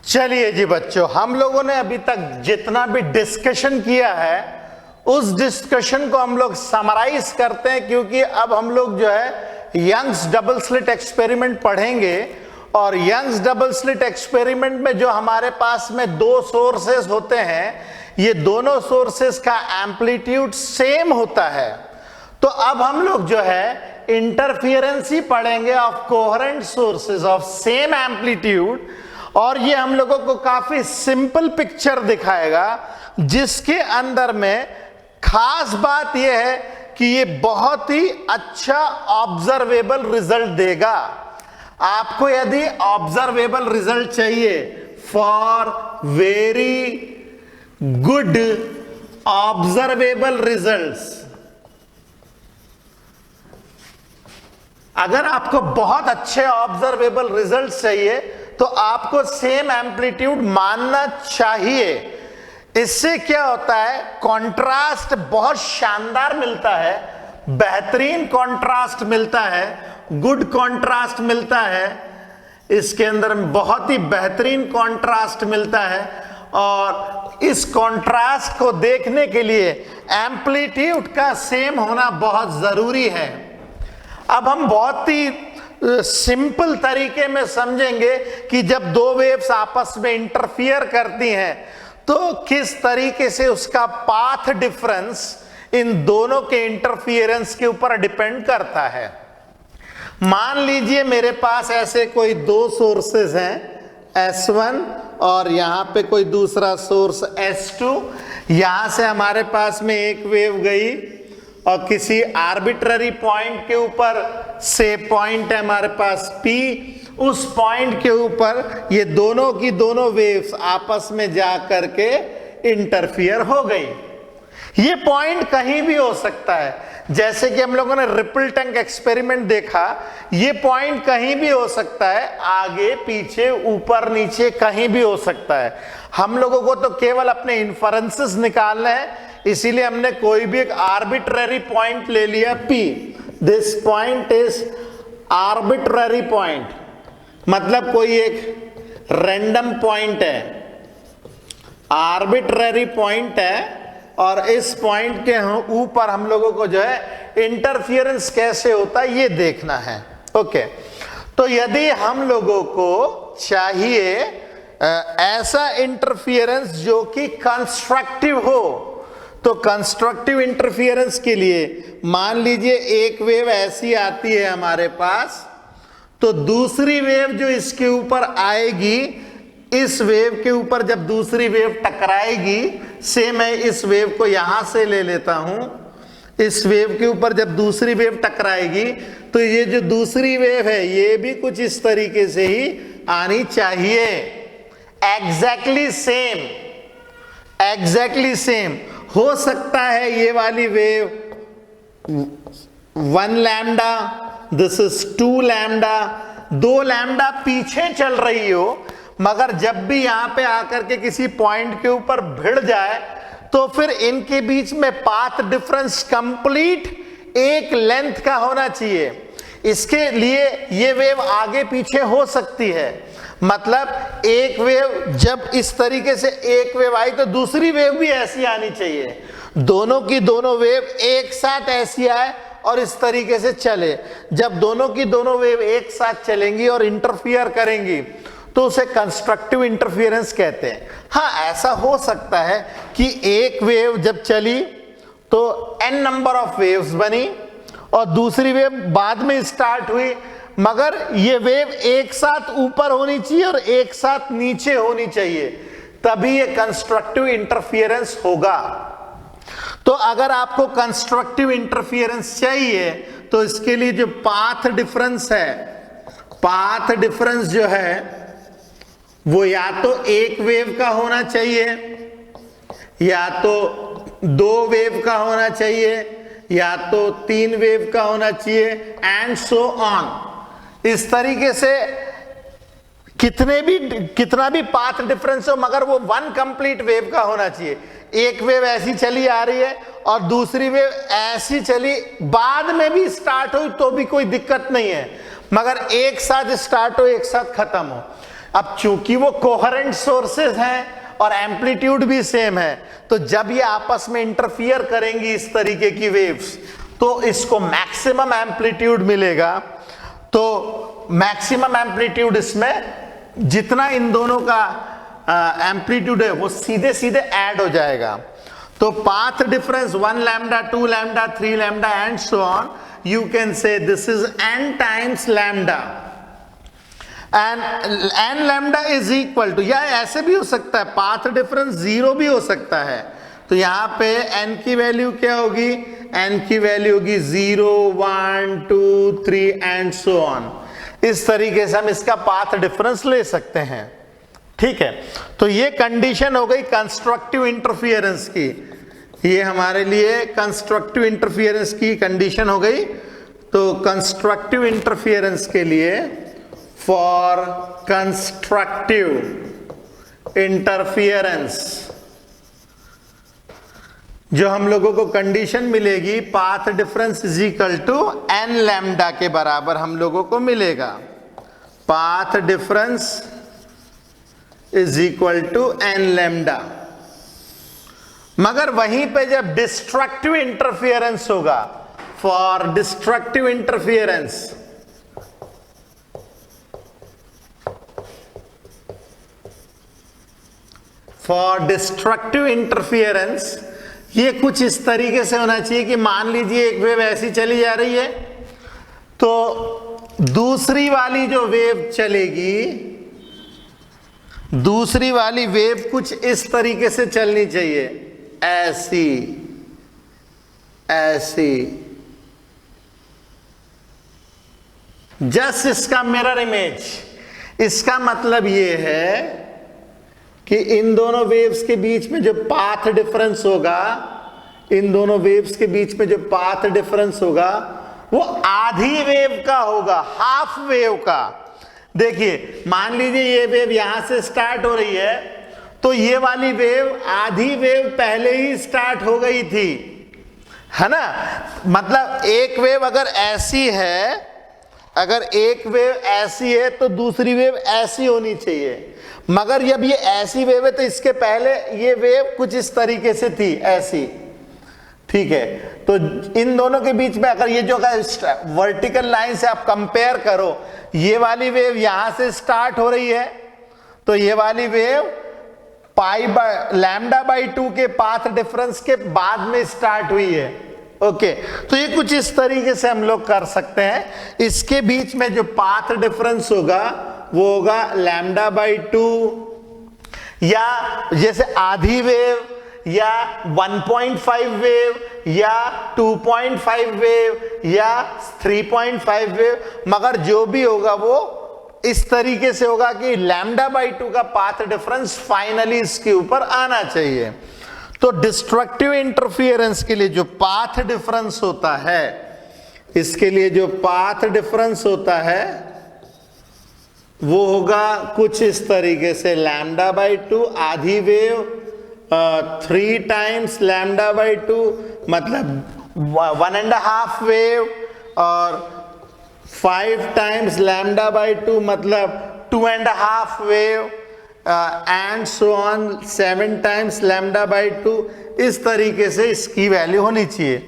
चलिए जी बच्चों, हम लोगों ने अभी तक जितना भी डिस्कशन किया है उस डिस्कशन को हम लोग समराइज करते हैं, क्योंकि अब हम लोग जो है यंग्स डबल स्लिट एक्सपेरिमेंट पढ़ेंगे। और यंग्स डबल स्लिट एक्सपेरिमेंट में जो हमारे पास में दो सोर्सेस होते हैं, ये दोनों सोर्सेस का एम्पलीट्यूड सेम होता है। तो अब हम लोग जो है इंटरफियरेंस ही पढ़ेंगे of coherent sources of same amplitude, और ये हम लोगों को काफी सिंपल पिक्चर दिखाएगा, जिसके अंदर में खास बात यह है कि ये बहुत ही अच्छा ऑब्जर्वेबल रिजल्ट देगा। आपको यदि ऑब्जर्वेबल रिजल्ट चाहिए for very good observable results, अगर आपको बहुत अच्छे ऑब्जर्वेबल रिजल्ट चाहिए तो आपको सेम एम्पलीट्यूड मानना चाहिए। इससे क्या होता है, कंट्रास्ट बहुत शानदार मिलता है, बेहतरीन कंट्रास्ट मिलता है, गुड कंट्रास्ट मिलता है। इसके अंदर बहुत ही बेहतरीन कंट्रास्ट मिलता है, और इस कंट्रास्ट को देखने के लिए एम्पलीट्यूड का सेम होना बहुत जरूरी है। अब हम बहुत ही सिंपल तरीके में समझेंगे कि जब दो वेव्स आपस में इंटरफियर करती हैं तो किस तरीके से उसका पाथ डिफरेंस इन दोनों के इंटरफियरेंस के ऊपर डिपेंड करता है। मान लीजिए मेरे पास ऐसे कोई दो सोर्सेस हैं S1 और यहां पे कोई दूसरा सोर्स S2। यहां से हमारे पास में एक वेव गई और किसी आर्बिट्ररी पॉइंट के ऊपर से पॉइंट है हमारे पास P, उस पॉइंट के ऊपर ये दोनों की दोनों वेव्स आपस में जा करके इंटरफियर हो गई। ये पॉइंट कहीं भी हो सकता है, जैसे कि हम लोगों ने रिपल टैंक एक्सपेरिमेंट देखा, ये पॉइंट कहीं भी हो सकता है, आगे पीछे ऊपर नीचे कहीं भी हो सकता है। हम लोगों को तो केवल अपने इन्फरेंसेस निकालने हैं, इसीलिए हमने कोई भी एक आर्बिट्ररी पॉइंट ले लिया P। This point is arbitrary point, मतलब कोई एक रैंडम पॉइंट है, आर्बिट्ररी पॉइंट है, और इस पॉइंट के ऊपर हम लोगों को जो है इंटरफियरेंस कैसे होता है ये देखना है। ओके, तो यदि हम लोगों को चाहिए ऐसा इंटरफियरेंस जो कि कंस्ट्रक्टिव हो, तो कंस्ट्रक्टिव इंटरफियरेंस के लिए मान लीजिए एक वेव ऐसी आती है हमारे पास, तो दूसरी वेव जो इसके ऊपर आएगी, इस वेव के ऊपर जब दूसरी वेव टकराएगी, से मैं इस वेव को यहां से ले लेता हूं, इस वेव के ऊपर जब दूसरी वेव टकराएगी तो ये जो दूसरी वेव है ये भी कुछ इस तरीके से ही आनी चाहिए। एग्जैक्टली सेम, एग्जैक्टली सेम हो सकता है ये वाली wave 1 lambda, this is 2 lambda, 2 lambda पीछे चल रही हो, मगर जब भी यहां पे आकर के किसी पॉइंट के ऊपर भिड़ जाए तो फिर इनके बीच में पाथ डिफरेंस कंप्लीट एक लेंथ का होना चाहिए। इसके लिए ये वेव आगे पीछे हो सकती है, मतलब एक वेव जब इस तरीके से एक वेव आई तो दूसरी वेव भी ऐसी आनी चाहिए, दोनों की दोनों वेव एक साथ ऐसी आए और इस तरीके से चले। जब दोनों की दोनों वेव एक साथ चलेंगी और इंटरफियर करेंगी तो उसे कंस्ट्रक्टिव इंटरफियरेंस कहते हैं। हाँ, ऐसा हो सकता है कि एक वेव जब चली तो n नंबर ऑफ वेव्स बनी और दूसरी वेव बाद में स्टार्ट हुई, मगर ये वेव एक साथ ऊपर होनी चाहिए और एक साथ नीचे होनी चाहिए, तभी ये कंस्ट्रक्टिव इंटरफियरेंस होगा। तो अगर आपको कंस्ट्रक्टिव इंटरफियरेंस चाहिए तो इसके लिए जो पाथ डिफरेंस है, पाथ डिफरेंस जो है वो या तो एक वेव का होना चाहिए, या तो 2 वेव का होना चाहिए, या तो 3 वेव का होना चाहिए, एंड सो ऑन। इस तरीके से कितना भी पाथ डिफरेंस हो, मगर वो 1 कंप्लीट वेव का होना चाहिए। एक वेव ऐसी चली आ रही है और दूसरी वेव ऐसी चली, बाद में भी स्टार्ट हुई तो भी कोई दिक्कत नहीं है, मगर एक साथ स्टार्ट हो एक साथ खत्म हो। अब चूंकि वो कोहेरेंट सोर्सेज हैं और एम्पलीट्यूड भी सेम है, तो जब ये आपस में इंटरफियर करेंगी इस तरीके की वेव्स, तो इसको मैक्सिमम एम्पलीट्यूड मिलेगा। तो मैक्सिमम एम्पलीट्यूड इसमें जितना इन दोनों का एम्पलीट्यूड है वो सीधे सीधे ऐड हो जाएगा। तो path difference 1 lambda, 2 lambda, 3 lambda and so on, you can say this is n times lambda, and n lambda is equal to, या ऐसे भी हो सकता है पाथ डिफरेंस 0 भी हो सकता है। तो यहां पे n की वैल्यू क्या होगी, n की वैल्यू होगी 0, 1, 2, 3 एंड सो ऑन। इस तरीके से हम इसका पाथ डिफरेंस ले सकते हैं, ठीक है। तो ये कंडीशन हो गई कंस्ट्रक्टिव इंटरफियरेंस की, ये हमारे लिए कंस्ट्रक्टिव इंटरफियरेंस की कंडीशन हो गई। तो कंस्ट्रक्टिव इंटरफियरेंस के लिए, फॉर कंस्ट्रक्टिव इंटरफियरेंस जो हम लोगों को कंडीशन मिलेगी, path difference is equal to n lambda के बराबर हम लोगों को मिलेगा। Path difference is equal to n lambda. मगर वहीं पे जब डिस्ट्रक्टिव इंटरफियरेंस होगा, for destructive interference, for destructive interference ये कुछ इस तरीके से होना चाहिए कि मान लीजिए एक वेव ऐसी चली जा रही है, तो दूसरी वाली जो वेव चलेगी, दूसरी वाली वेव कुछ इस तरीके से चलनी चाहिए, ऐसी ऐसी, जस्ट इसका मिरर इमेज। इसका मतलब ये है कि इन दोनों वेव्स के बीच में जो पाथ डिफरेंस होगा, इन दोनों वेव्स के बीच में जो पाथ डिफरेंस होगा वो आधी वेव का होगा, हाफ वेव का। देखिए मान लीजिए ये वेव यहां से स्टार्ट हो रही है, तो ये वाली वेव, आधी वेव पहले ही स्टार्ट हो गई थी, है ना। मतलब एक वेव अगर ऐसी है, अगर एक वेव ऐसी है तो दूसरी वेव ऐसी होनी चाहिए। मगर जब ये ऐसी वेव है तो इसके पहले ये वेव कुछ इस तरीके से थी, ऐसी, ठीक है। तो इन दोनों के बीच में अगर ये जो वर्टिकल लाइन से आप कंपेयर करो, ये वाली वेव यहां से स्टार्ट हो रही है, तो ये वाली वेव लैम्डा बाई 2 के पाथ डिफरेंस के बाद में स्टार्ट हुई है, ओके। तो ये कुछ इस तरीके से हम लोग कर सकते हैं। इसके बीच में जो पाथ डिफरेंस होगा वो होगा लैम्डा बाई 2, या जैसे आधी वेव, या 1.5 वेव, या 2.5 वेव, या 3.5 वेव, मगर जो भी होगा वो इस तरीके से होगा कि लैम्डा बाई 2 का पाथ डिफरेंस फाइनली इसके ऊपर आना चाहिए। तो डिस्ट्रक्टिव इंटरफियरेंस के लिए जो पाथ डिफरेंस होता है, इसके लिए जो पाथ डिफरेंस होता है वो होगा कुछ इस तरीके से, लैम्डा बाई 2 आधी वेव, 3 टाइम्स लैम्डा बाई 2 मतलब 1.5 वेव, और 5 टाइम्स लैम्डा बाई 2 मतलब 2.5 wave, and so on 7 times lambda by 2। इस तरीके से इसकी वैल्यू होनी चाहिए।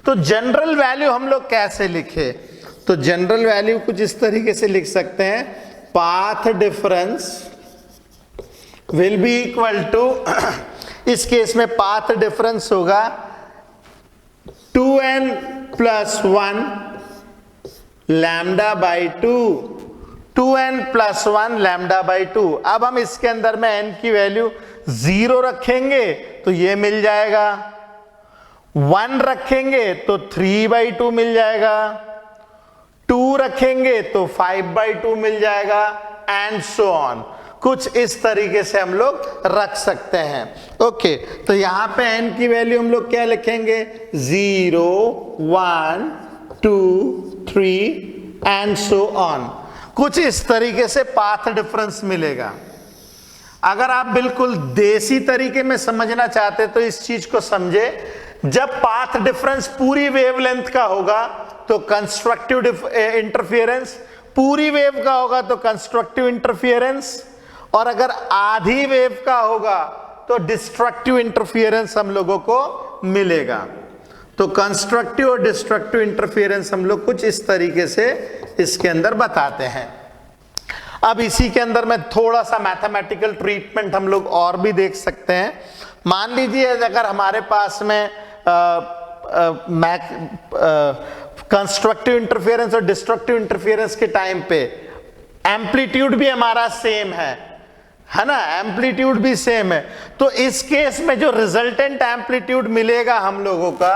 तो जनरल वैल्यू हम लोग कैसे लिखे, तो जनरल वैल्यू कुछ इस तरीके से लिख सकते हैं, path difference will be equal to, इस केस में पाथ डिफरेंस होगा 2n plus 1 lambda by 2, 2n plus 1 lambda by 2। अब हम इसके अंदर में n की वैल्यू 0 रखेंगे तो ये मिल जाएगा, 1 रखेंगे तो 3/2 मिल जाएगा, 2 रखेंगे तो 5/2 मिल जाएगा, एंड सो ऑन। कुछ इस तरीके से हम लोग रख सकते हैं, ओके। तो यहां पे n की वैल्यू हम लोग क्या लिखेंगे, 0, 1, 2, 3 एंड सो ऑन। कुछ इस तरीके से पाथ डिफरेंस मिलेगा। अगर आप बिल्कुल देसी तरीके में समझना चाहते तो इस चीज को समझे, जब पाथ डिफरेंस पूरी वेवलेंथ का होगा तो कंस्ट्रक्टिव इंटरफियरेंस, पूरी वेव का होगा तो कंस्ट्रक्टिव इंटरफियरेंस, और अगर आधी वेव का होगा तो डिस्ट्रक्टिव इंटरफियरेंस हम लोगों को मिलेगा। तो कंस्ट्रक्टिव और डिस्ट्रक्टिव इंटरफियरेंस हम लोग कुछ इस तरीके से इसके अंदर बताते हैं। अब इसी के अंदर में थोड़ा सा मैथमेटिकल ट्रीटमेंट हम लोग और भी देख सकते हैं। मान लीजिए अगर हमारे पास में कंस्ट्रक्टिव इंटरफियरेंस और डिस्ट्रक्टिव इंटरफियरेंस के टाइम पे एम्पलीट्यूड भी हमारा सेम है ना, एम्पलीट्यूड भी सेम है, तो इस केस में जो रिजल्टेंट एम्पलीट्यूड मिलेगा हम लोगों का,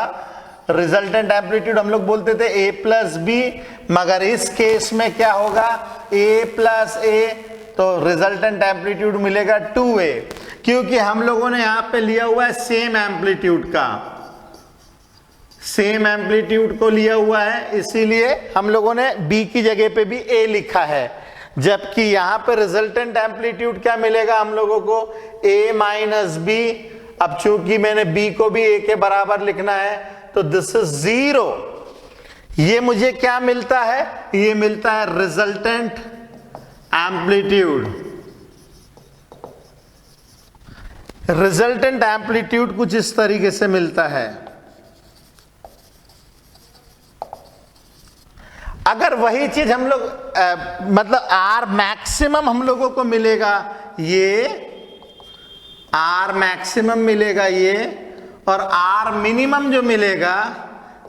रिजल्टेंट एम्पलीट्यूड हम लोग बोलते थे a प्लस बी, मगर इस केस में क्या होगा a प्लस ए, तो रिजल्टेंट एम्पलीट्यूड मिलेगा 2a, क्योंकि हम लोगों ने यहां पे लिया हुआ है सेम एम्पलीट्यूड का, सेम एम्पलीट्यूड को लिया हुआ है, इसीलिए हम लोगों ने b की जगह पे भी a लिखा है, जबकि यहां पे रिजल्टेंट एम्पलीट्यूड क्या मिलेगा हम लोगों को a माइनस बी। अब चूंकि मैंने b को भी a के बराबर लिखना है तो दिस इज 0। ये मुझे क्या मिलता है, ये मिलता है रिजल्टेंट एम्पलीट्यूड। रिजल्टेंट एम्पलीट्यूड कुछ इस तरीके से मिलता है। अगर वही चीज हम लोग मतलब आर मैक्सिमम हम लोगों को मिलेगा, ये आर मैक्सिमम मिलेगा ये, और आर मिनिमम जो मिलेगा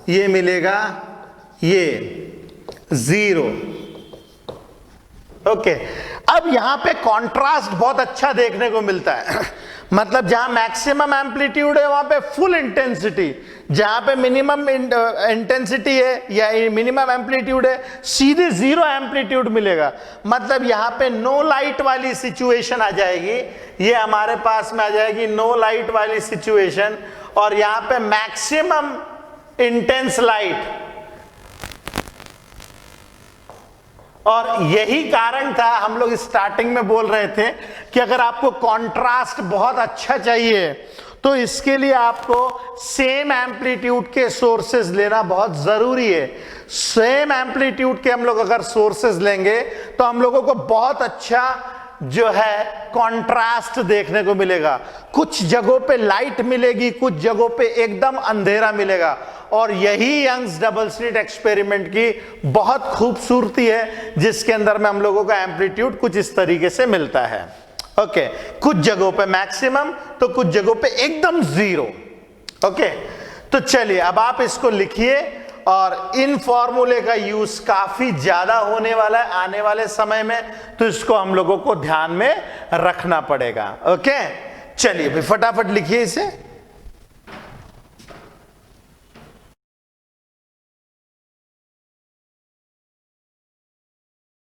ये मिलेगा ये 0। ओके, अब यहां पे कंट्रास्ट बहुत अच्छा देखने को मिलता है। मतलब जहां मैक्सिमम एम्पलीट्यूड है वहां पे फुल इंटेंसिटी, जहां पे मिनिमम इंटेंसिटी है या मिनिमम एम्पलीट्यूड है सीधे 0 एम्पलीट्यूड मिलेगा। मतलब यहां पे नो लाइट वाली सिचुएशन आ जाएगी, ये हमारे पास में आ जाएगी नो लाइट वाली सिचुएशन, और यहां पे मैक्सिमम इंटेंस लाइट। और यही कारण था, हम लोग स्टार्टिंग में बोल रहे थे कि अगर आपको कंट्रास्ट बहुत अच्छा चाहिए तो इसके लिए आपको सेम एम्पलीट्यूड के सोर्सेज लेना बहुत जरूरी है। सेम एम्पलीट्यूड के हम लोग अगर सोर्सेज लेंगे तो हम लोगों को बहुत अच्छा जो है कंट्रास्ट देखने को मिलेगा। कुछ जगहों पे लाइट मिलेगी, कुछ जगहों पे एकदम अंधेरा मिलेगा, और यही यंग्स डबल स्लिट एक्सपेरिमेंट की बहुत खूबसूरती है, जिसके अंदर में हम लोगों का एम्पलीट्यूड कुछ इस तरीके से मिलता है। ओके, कुछ जगहों पे मैक्सिमम तो कुछ जगहों पे एकदम 0। ओके, तो चलिए अब आप इसको लिखिए, और इन फॉर्मूले का यूज काफी ज्यादा होने वाला है आने वाले समय में, तो इसको हम लोगों को ध्यान में रखना पड़ेगा। ओके, चलिए फटाफट लिखिए इसे।